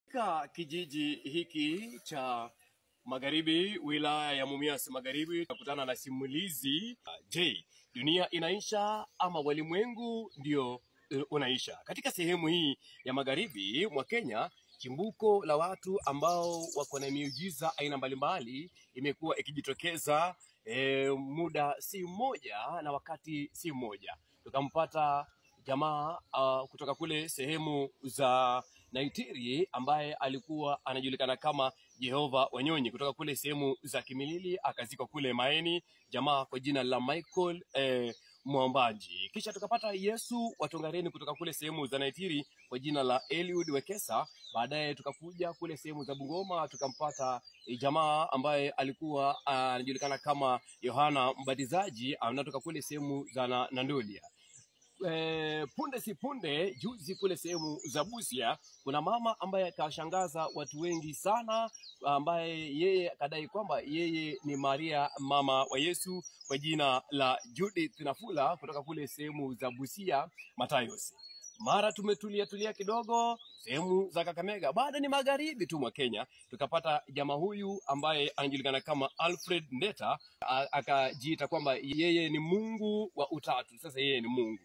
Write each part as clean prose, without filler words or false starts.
Katika kijiji hiki cha Magharibi, wilaya ya Mumias Magharibi, tukutana na simulizi. Je, dunia inaisha ama walimwengu ndio unaisha? Katika sehemu hii ya Magharibi mwa Kenya, chimbuko la watu ambao wako na miujiza aina mbalimbali imekuwa ikijitokeza muda si mmoja na wakati si mmoja. Tukampata jamaa kutoka kule sehemu za Naitiri ambaye alikuwa anajulikana kama Jehova Wanyonyi, kutoka kule sehemu za Kimilili, akazikwa kule Maeni, jamaa kwa jina la Michael Mwambaji. Kisha tukapata Yesu Watongareni kutoka kule sehemu za Naitiri kwa jina la Eliud Wekesa. Baadaye tukakuja kule sehemu za Bungoma, tukampata jamaa ambaye alikuwa anajulikana kama Yohana Mbatizaji, anatoka kule sehemu za Nandolia. Punde si punde juzi kule sehemu za Busia kuna mama ambaye kashangaza watu wengi sana, ambaye yeye kadai kwamba yeye ni Maria mama wa Yesu kwa jina la Judith Nafula kutoka kule sehemu za Busia Matayos. Mara tulia kidogo sehemu za Kakamega, bado ni magharibi tu mwa Kenya, tukapata jamaa huyu ambaye anajulikana kama Alfred Ndeta, akajiita kwamba yeye ni Mungu wa utatu. Sasa yeye ni Mungu.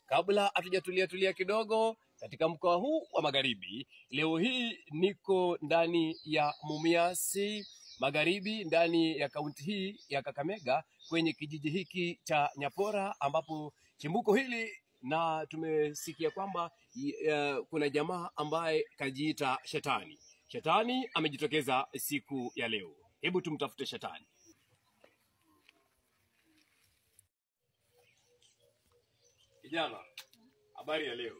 Kabla hatujatulia kidogo katika mkoa huu wa Magharibi, leo hii niko ndani ya Mumias Magharibi, ndani ya kaunti hii ya Kakamega, kwenye kijiji hiki cha Nyapora, ambapo chimbuko hili, na tumesikia kwamba kuna jamaa ambaye kajiita Shetani. Shetani amejitokeza siku ya leo. Hebu tumtafute Shetani. Kijana, habari ya leo?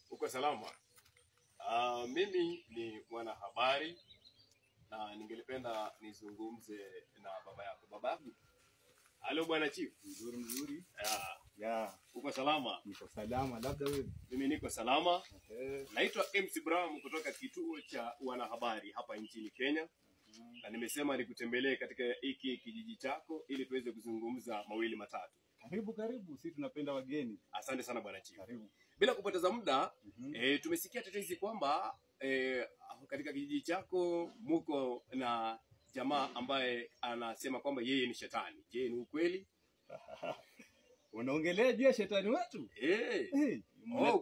Uko salama? Mimi ni mwanahabari na ningelipenda nizungumze na baba yako. Baba yangu? Halo bwana Chief. Mzuri. Uko salama? Niko salama, labda wewe? Mimi niko salama. Naitwa MC Brown kutoka kituo cha wanahabari hapa nchini Kenya. Na nimesema nikutembelee katika hiki kijiji chako ili tuweze kuzungumza mawili matatu. Karibu, sisi tunapenda wageni. Asante sana bwana Chief. Karibu. Bila kupoteza muda, tumesikia tetezi kwamba katika kijiji chako muko na jamaa ambaye anasema kwamba yeye ni Shetani. Je, ni ukweli? Unaongelea juu ya shetani wetu?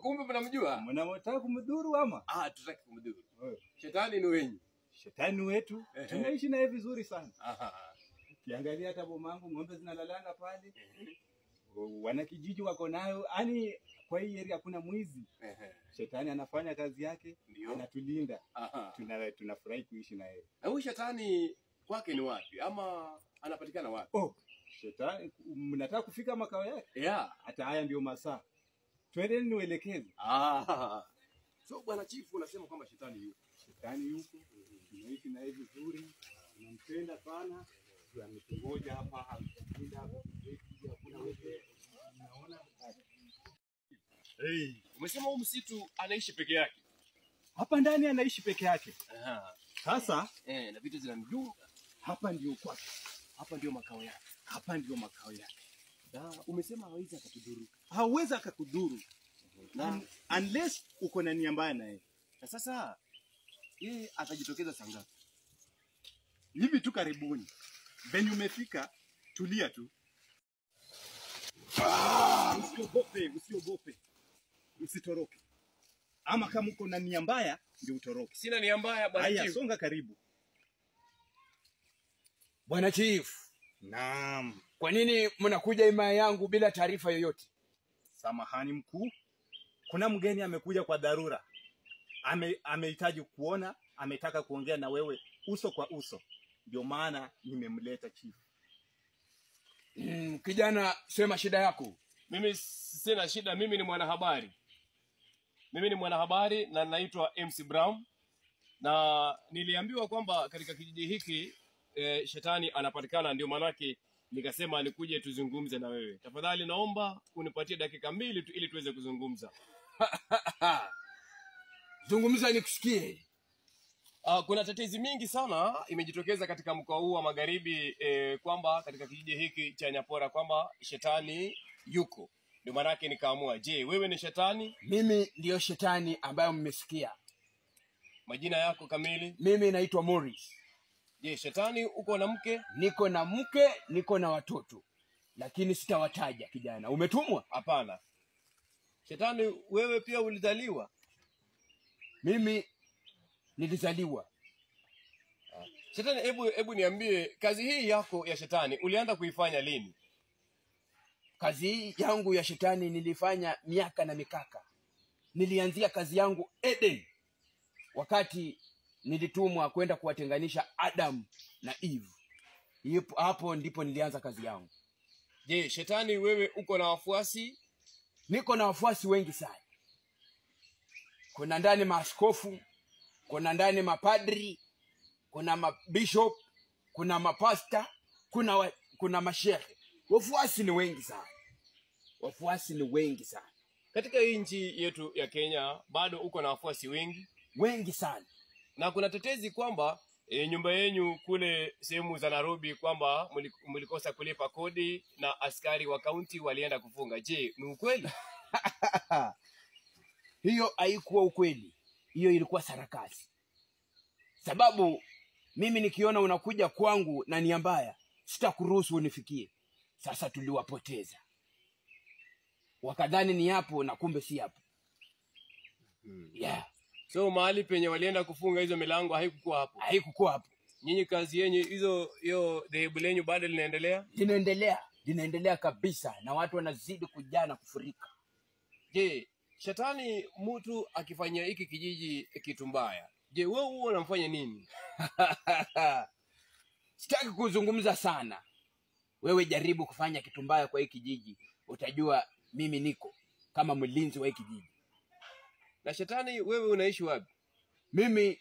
Kumbe mnamjua? Mnamtaka kumdhuru ama? Tutaki kumdhuru. Shetani ni wenyu. Shetani wetu, tunaishi naye vizuri sana. Kiangalia hata bomangu ng'ombe zinalalanga pale. Wanakijiji wako nayo, yani kwa hii area hakuna mwizi. Shetani anafanya kazi yake, anatulinda. Tunafurahi kuishi na yeye. Na huyu Shetani kwake ni wapi ama anapatikana wapi? Shetani mnataka kufika makao yake? Hata haya ndio masaa. Twendeni niwaelekeze. So bwana Chief, unasema kwamba Shetani yuko? Shetani yuko. Tunaishi na yeye vizuri. Tunampenda sana. Tunametungoja hapa hakuna wewe. Unaona? Umesema huyu msitu anaishi peke yake? Hapa ndani anaishi peke yake. Sasa na vitu zinamdunga. Hapa ndio kwake. Hapa ndio makao yake. Hapa ndio makao yake. Umesema hawezi akakudhuru. Hawezi akakudhuru. Unless uko na nia mbaya naye. Na sasa yeye atajitokeza saa ngapi? Hivi tu karibuni. Venye umefika, tulia tu. Usiogope. Usitoroke. Ama kama uko na nia mbaya ndio utoroke. Sina nia mbaya bwana Chief. Haya, songa karibu. Bwana Chief. Naam. Kwa nini mnakuja himaya yangu bila taarifa yoyote? Samahani mkuu. Kuna mgeni amekuja kwa dharura. Amehitaji kuona, ametaka kuongea na wewe uso kwa uso. Ndio maana nimemleta Chief. Kijana, sema shida yako. Mimi sina shida, mimi ni mwanahabari. Na naitwa MC Brown. Na niliambiwa kwamba katika kijiji hiki Shetani anapatikana, ndio manake nikasema nikuje tuzungumze na wewe. Tafadhali naomba unipatie dakika 2 tu ili tuweze kuzungumza. Zungumza nikusikie. Kuna tetezi mingi sana imejitokeza katika mkoa huu wa Magharibi kwamba katika kijiji hiki cha Nyapora kwamba Shetani yuko. Ndio maana yake nikaamua, je, wewe ni Shetani? Mimi ndio Shetani ambaye mmesikia. Majina yako kamili? Mimi naitwa Morris. Je, Shetani uko na mke? Niko na mke, niko na watoto, lakini sitawataja. Kijana, umetumwa? Hapana. Shetani, wewe pia ulizaliwa? Mimi nilizaliwa. Shetani, hebu niambie, kazi hii yako ya Shetani ulianza kuifanya lini? Kazi hii yangu ya Shetani nilifanya miaka na mikaka. Nilianzia kazi yangu Eden, wakati nilitumwa kwenda kuwatenganisha Adam na Eve. Hapo ndipo nilianza kazi yangu. Je, Shetani, wewe uko na wafuasi? Niko na wafuasi wengi sana. Kuna ndani maaskofu, kuna ndani mapadri, kuna mabishop, kuna mapasta, kuna mashehe. Wafuasi ni wengi sana. Wafuasi ni wengi sana. Katika nchi yetu ya Kenya bado uko na wafuasi wengi? Wengi sana. Na kuna tetezi kwamba nyumba yenu kule sehemu za Nairobi kwamba mlikosa kulipa kodi na askari wa kaunti walienda kufunga. Je, ni ukweli? Hiyo haikuwa ukweli. Hiyo ilikuwa sarakasi. Sababu mimi nikiona unakuja kwangu na nia mbaya, sitakuruhusu unifikie. Sasa tuliwapoteza. Wakadhani ni hapo na kumbe si hapo. Yeah. So mahali penye walienda kufunga hizo milango haikukuwa hapo? Haikukuwa hapo. Nyinyi kazi yenu hiyo dhehebu lenyu bado linaendelea? Linaendelea kabisa, na watu wanazidi kujaa na kufurika. Je, Shetani mtu akifanyia hiki kijiji kitu mbaya, je, wewe huo unamfanya nini? Sitaki kuzungumza sana. Wewe jaribu kufanya kitu mbaya kwa hiki kijiji, utajua mimi niko kama mlinzi wa hiki kijiji. Na Shetani, wewe unaishi wapi? Mimi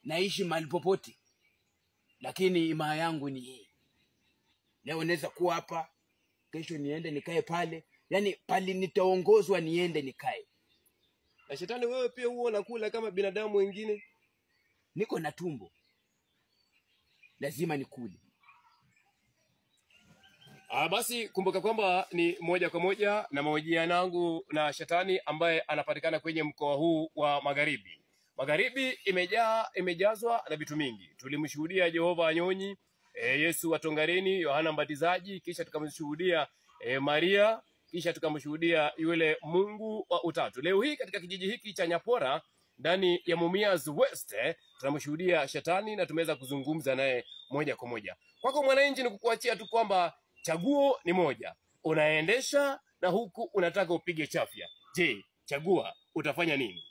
naishi mahali popote, lakini imaa yangu ni hii. Leo naweza kuwa hapa, kesho niende nikae pale. Yaani pali nitaongozwa niende nikae. Na Shetani, wewe pia huo unakula kama binadamu wengine? Niko na tumbo, lazima nikule. Basi kumbuka kwamba ni moja kwa moja na mahojiano yangu na Shetani ambaye anapatikana kwenye mkoa huu wa Magharibi. Magharibi imejazwa na vitu mingi. Tulimshuhudia Jehova Nyonyi, Yesu wa Tongareni, Yohana Mbatizaji, kisha tukamshuhudia Maria, kisha tukamshuhudia yule Mungu wa Utatu. Leo hii katika kijiji hiki cha Nyapora ndani ya Mumias West tunamshuhudia Shetani na tumeweza kuzungumza naye moja kwa moja. Kwako mwananchi ni kukuachia tu kwamba chaguo ni moja. Unaendesha na huku unataka upige chafya. Je, chagua utafanya nini?